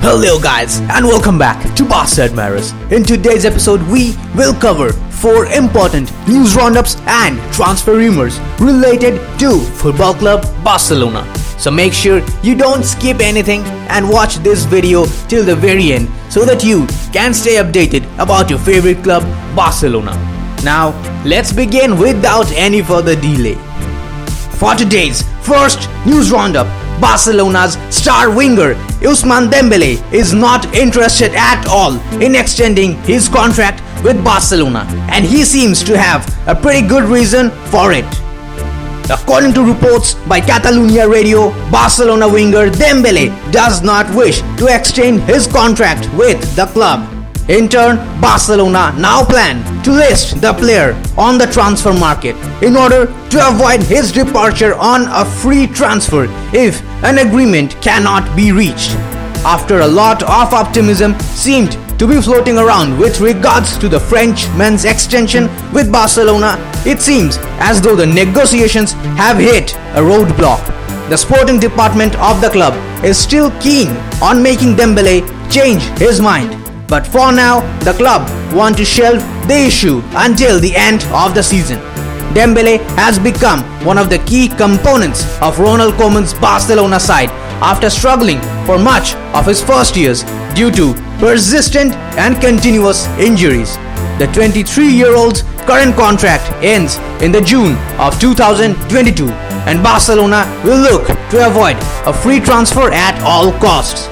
Hello guys and welcome back to Barça Admirers. In today's episode we will cover 4 important news roundups and transfer rumors related to football club Barcelona. So make sure you don't skip anything and watch this video till the very end so that you can stay updated about your favorite club Barcelona. Now let's begin without any further delay. For today's first news roundup, Barcelona's star winger Ousmane Dembele is not interested at all in extending his contract with Barcelona, and he seems to have a pretty good reason for it. According to reports by Catalunya Radio, Barcelona winger Dembele does not wish to extend his contract with the club. In turn, Barcelona now plan to list the player on the transfer market in order to avoid his departure on a free transfer if an agreement cannot be reached. After a lot of optimism seemed to be floating around with regards to the Frenchman's extension with Barcelona, it seems as though the negotiations have hit a roadblock. The sporting department of the club is still keen on making Dembele change his mind. But for now, the club want to shelve the issue until the end of the season. Dembele has become one of the key components of Ronald Koeman's Barcelona side after struggling for much of his first years due to persistent and continuous injuries. The 23-year-old's current contract ends in the June of 2022, and Barcelona will look to avoid a free transfer at all costs.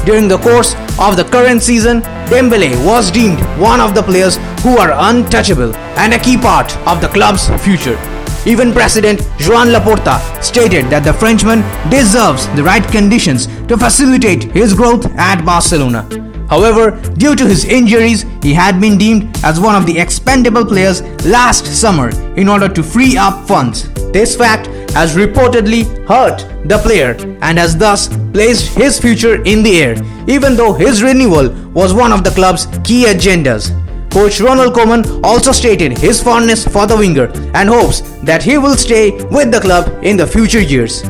During the course of the current season, Dembele was deemed one of the players who are untouchable and a key part of the club's future. Even President Joan Laporta stated that the Frenchman deserves the right conditions to facilitate his growth at Barcelona. However, due to his injuries, he had been deemed as one of the expendable players last summer in order to free up funds. This fact has reportedly hurt the player and has thus placed his future in the air, even though his renewal was one of the club's key agendas. Coach Ronald Koeman also stated his fondness for the winger and hopes that he will stay with the club in the future years.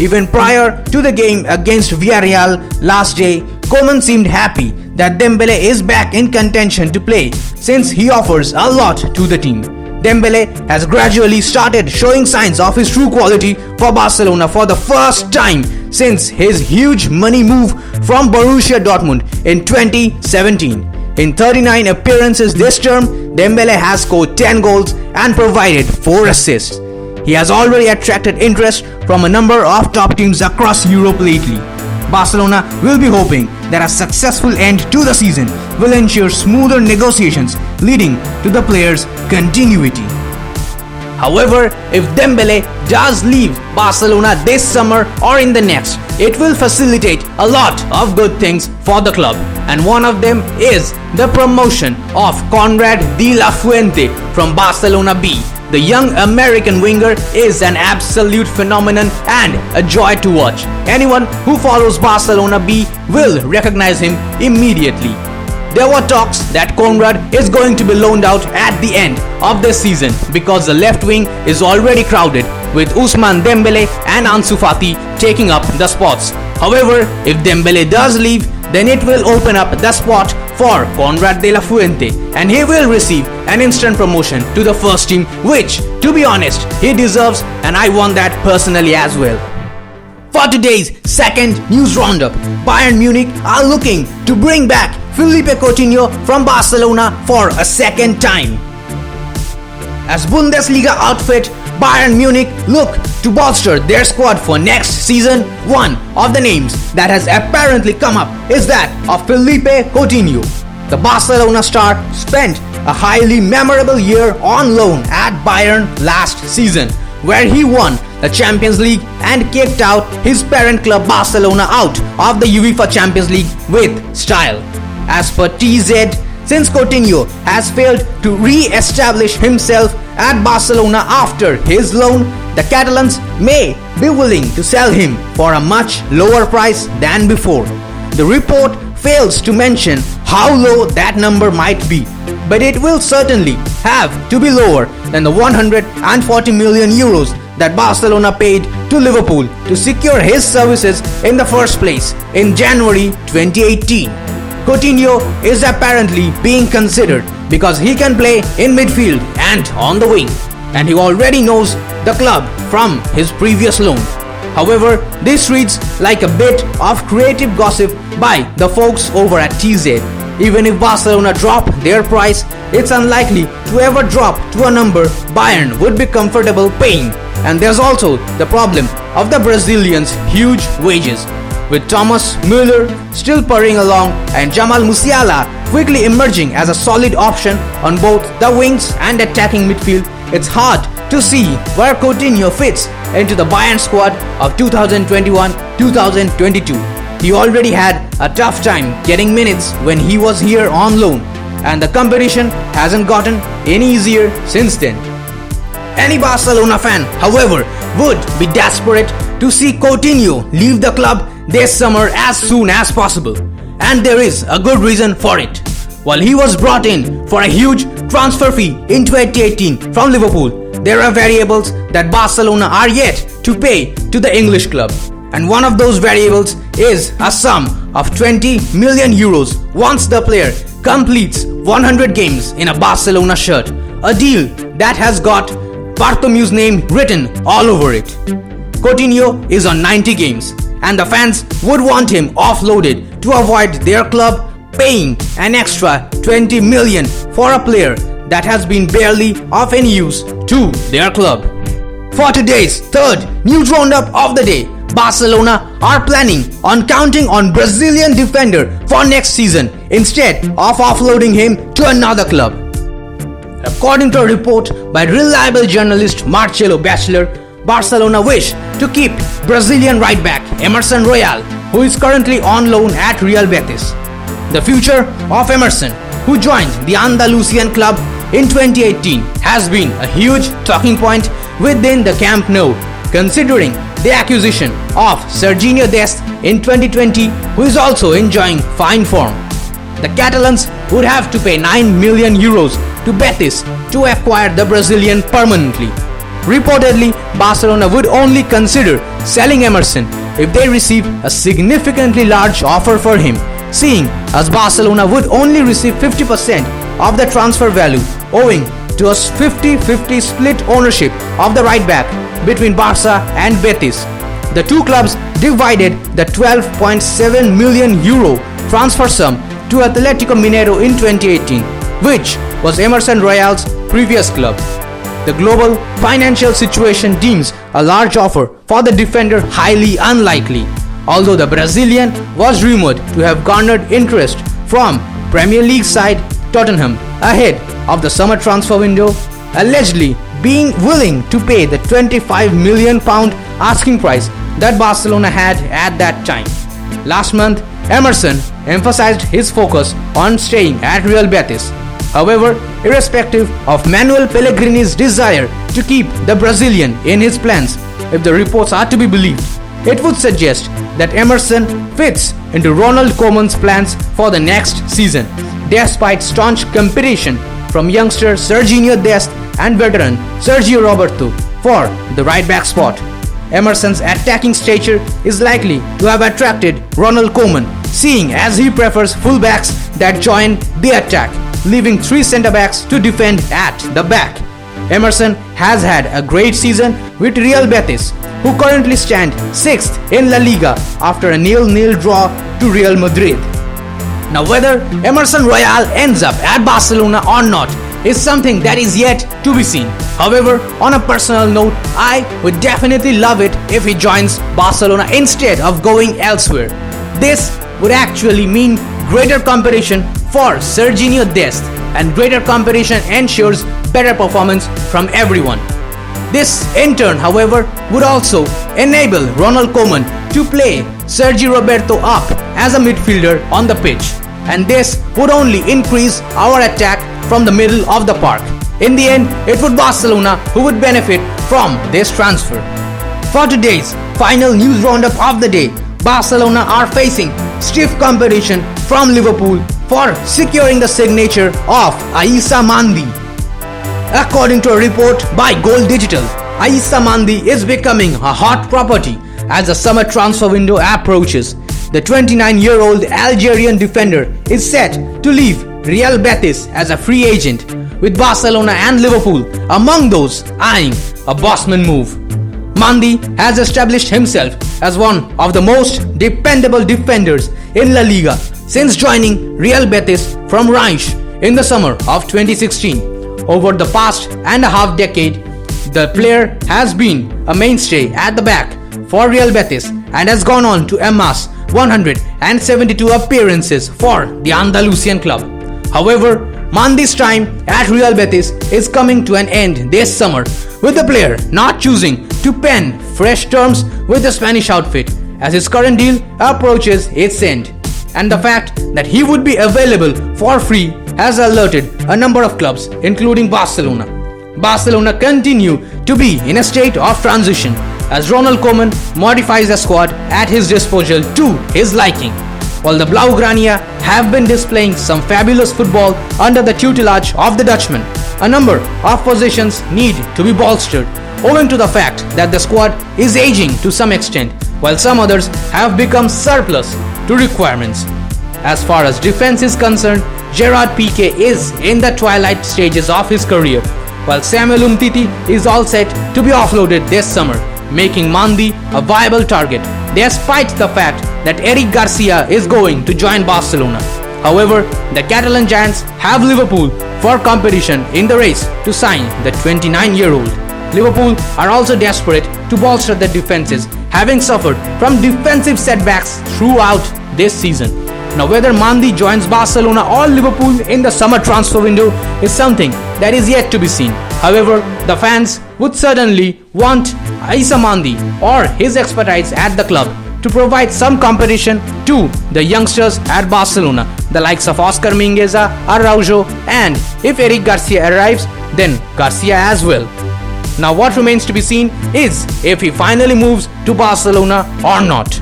Even prior to the game against Villarreal last day, Koeman seemed happy that Dembele is back in contention to play since he offers a lot to the team. Dembele has gradually started showing signs of his true quality for Barcelona for the first time since his huge money move from Borussia Dortmund in 2017. In 39 appearances this term, Dembele has scored 10 goals and provided 4 assists. He has already attracted interest from a number of top teams across Europe lately. Barcelona will be hoping that a successful end to the season will ensure smoother negotiations leading to the player's continuity. However, if Dembele does leave Barcelona this summer or in the next, it will facilitate a lot of good things for the club, and one of them is the promotion of Conrad Di La Fuente from Barcelona B. The young American winger is an absolute phenomenon and a joy to watch. Anyone who follows Barcelona B will recognize him immediately. There were talks that Conrad is going to be loaned out at the end of this season because the left wing is already crowded with Ousmane Dembele and Ansu Fati taking up the spots. However, if Dembele does leave, then it will open up the spot for Conrad De La Fuente and he will receive an instant promotion to the first team, which, to be honest, he deserves, and I want that personally as well. For today's second news roundup, Bayern Munich are looking to bring back Phillipe Coutinho from Barcelona for a second time. As Bundesliga outfit, Bayern Munich look to bolster their squad for next season. One of the names that has apparently come up is that of Phillipe Coutinho. The Barcelona star spent a highly memorable year on loan at Bayern last season, where he won the Champions League and kicked out his parent club Barcelona out of the UEFA Champions League with style. As per TZ, since Coutinho has failed to re-establish himself at Barcelona after his loan, the Catalans may be willing to sell him for a much lower price than before. The report fails to mention how low that number might be, but it will certainly have to be lower than the 140 million euros that Barcelona paid to Liverpool to secure his services in the first place in January 2018. Coutinho is apparently being considered because he can play in midfield and on the wing, and he already knows the club from his previous loan. However, this reads like a bit of creative gossip by the folks over at TZ. Even if Barcelona drop their price, it's unlikely to ever drop to a number Bayern would be comfortable paying. And there's also the problem of the Brazilians' huge wages. With Thomas Müller still purring along and Jamal Musiala quickly emerging as a solid option on both the wings and attacking midfield, it's hard to see where Coutinho fits into the Bayern squad of 2021-2022. He already had a tough time getting minutes when he was here on loan, and the competition hasn't gotten any easier since then. Any Barcelona fan, however, would be desperate to see Coutinho leave the club this summer as soon as possible, and there is a good reason for it. While he was brought in for a huge transfer fee in 2018 from Liverpool, there are variables that Barcelona are yet to pay to the English club, and one of those variables is a sum of 20 million euros once the player completes 100 games in a Barcelona shirt, a deal that has got Bartomeu's name written all over it. Coutinho is on 90 games, and the fans would want him offloaded to avoid their club paying an extra 20 million for a player that has been barely of any use to their club. For today's third news roundup of the day, Barcelona are planning on counting on Brazilian defender for next season instead of offloading him to another club. According to a report by reliable journalist Marcelo Bachelor, Barcelona wish to keep Brazilian right back Emerson Royal, who is currently on loan at Real Betis. The future of Emerson, who joined the Andalusian club in 2018, has been a huge talking point within the Camp Nou, considering the acquisition of Serginho Dest in 2020, who is also enjoying fine form. The Catalans would have to pay 9 million euros to Betis to acquire the Brazilian permanently. Reportedly, Barcelona would only consider selling Emerson if they receive a significantly large offer for him, seeing as Barcelona would only receive 50% of the transfer value, owing to a 50-50 split ownership of the right back between Barca and Betis. The two clubs divided the 12.7 million euro transfer sum to Atletico Mineiro in 2018, which was Emerson Royal's previous club. The global financial situation deems a large offer for the defender highly unlikely, although the Brazilian was rumored to have garnered interest from Premier League side Tottenham ahead of the summer transfer window, allegedly being willing to pay the £25 million asking price that Barcelona had at that time. Last month, Emerson emphasized his focus on staying at Real Betis. However, irrespective of Manuel Pellegrini's desire to keep the Brazilian in his plans, if the reports are to be believed, it would suggest that Emerson fits into Ronald Koeman's plans for the next season, despite staunch competition from youngster Serginho Dest and veteran Sergio Roberto for the right back spot. Emerson's attacking stature is likely to have attracted Ronald Koeman, seeing as he prefers fullbacks that join the attack, leaving three centre-backs to defend at the back. Emerson has had a great season with Real Betis, who currently stand 6th in La Liga after a 0-0 draw to Real Madrid. Now, whether Emerson Royal ends up at Barcelona or not is something that is yet to be seen. However, on a personal note, I would definitely love it if he joins Barcelona instead of going elsewhere. This would actually mean greater competition for Serginho Dest, and greater competition ensures better performance from everyone. This in turn, however, would also enable Ronald Koeman to play Sergio Roberto up as a midfielder on the pitch, and this would only increase our attack from the middle of the park. In the end, it would Barcelona who would benefit from this transfer. For today's final news roundup of the day, Barcelona are facing stiff competition from Liverpool for securing the signature of Aïssa Mandi. According to a report by Goal Digital, Aïssa Mandi is becoming a hot property as the summer transfer window approaches. The 29-year-old Algerian defender is set to leave Real Betis as a free agent, with Barcelona and Liverpool among those eyeing a bossman move. Mandi has established himself as one of the most dependable defenders in La Liga since joining Real Betis from Reims in the summer of 2016. Over the past and a half decade, the player has been a mainstay at the back for Real Betis and has gone on to amass 172 appearances for the Andalusian club. However, Mandi's time at Real Betis is coming to an end this summer, with the player not choosing to pen fresh terms with the Spanish outfit as his current deal approaches its end. And the fact that he would be available for free has alerted a number of clubs, including Barcelona. Barcelona continue to be in a state of transition as Ronald Koeman modifies the squad at his disposal to his liking. While the Blaugrana have been displaying some fabulous football under the tutelage of the Dutchman, a number of positions need to be bolstered owing to the fact that the squad is aging to some extent, while some others have become surplus to requirements. As far as defense is concerned, Gerard Piqué is in the twilight stages of his career, while Samuel Umtiti is all set to be offloaded this summer, making Mandi a viable target, despite the fact that Eric Garcia is going to join Barcelona. However, the Catalan Giants have Liverpool for competition in the race to sign the 29-year-old. Liverpool are also desperate to bolster their defenses, having suffered from defensive setbacks throughout this season. Now, whether Mandi joins Barcelona or Liverpool in the summer transfer window is something that is yet to be seen. However, the fans would certainly want Aïssa Mandi or his expertise at the club to provide some competition to the youngsters at Barcelona, the likes of Oscar Mingueza, Araujo, and if Eric Garcia arrives, then Garcia as well. Now, what remains to be seen is if he finally moves to Barcelona or not.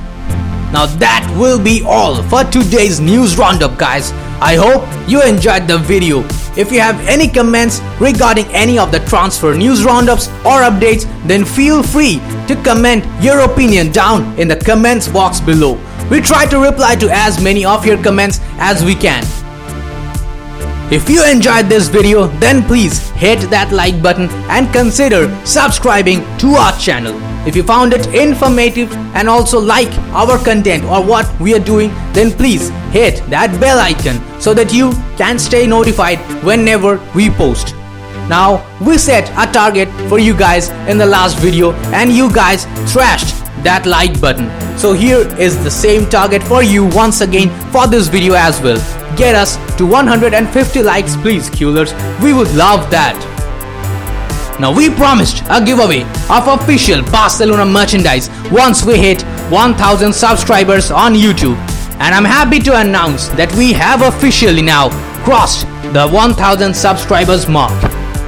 Now, that will be all for today's news roundup, guys. I hope you enjoyed the video. If you have any comments regarding any of the transfer news roundups or updates, then feel free to comment your opinion down in the comments box below. We try to reply to as many of your comments as we can. If you enjoyed this video, then please hit that like button and consider subscribing to our channel. If you found it informative and also like our content or what we are doing, then please hit that bell icon so that you can stay notified whenever we post. Now, we set a target for you guys in the last video and you guys thrashed that like button. So here is the same target for you once again for this video as well. Get us to 150 likes, please, Coolers. We would love that. Now, we promised a giveaway of official Barcelona merchandise once we hit 1000 subscribers on YouTube. And I'm happy to announce that we have officially now crossed the 1000 subscribers mark.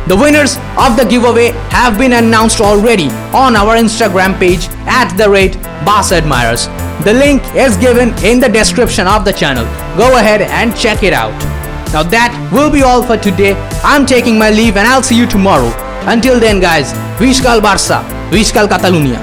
The winners of the giveaway have been announced already on our Instagram page @BarcaAdmirers. The link is given in the description of the channel. Go ahead and check it out. Now, that will be all for today. I'm taking my leave and I'll see you tomorrow. Until then, guys, VISÇA Barça, VISÇA Catalunya.